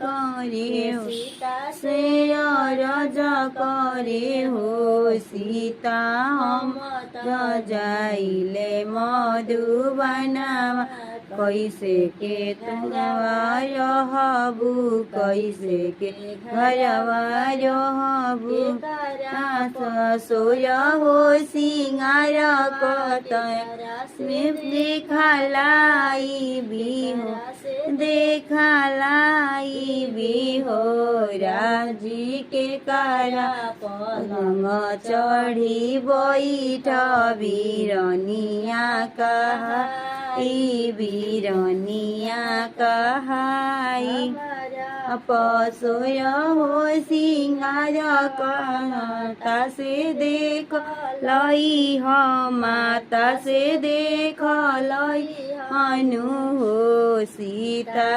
करे हो से अरज करे हो सीता हम त जाइले मधुबनवा कैसे के तुमवा रहबू कैसे के घरवा रहबू ससुर हो सिंगार कतय देखलाई बिहो देखलाई बिहो राजी के कारा पलंग चढ़ी बैठ बीरनिया कहाई बीरनिया कहाई पसोय हो सिंगार कहता से देख लई माता से देख लई हनु हो सीता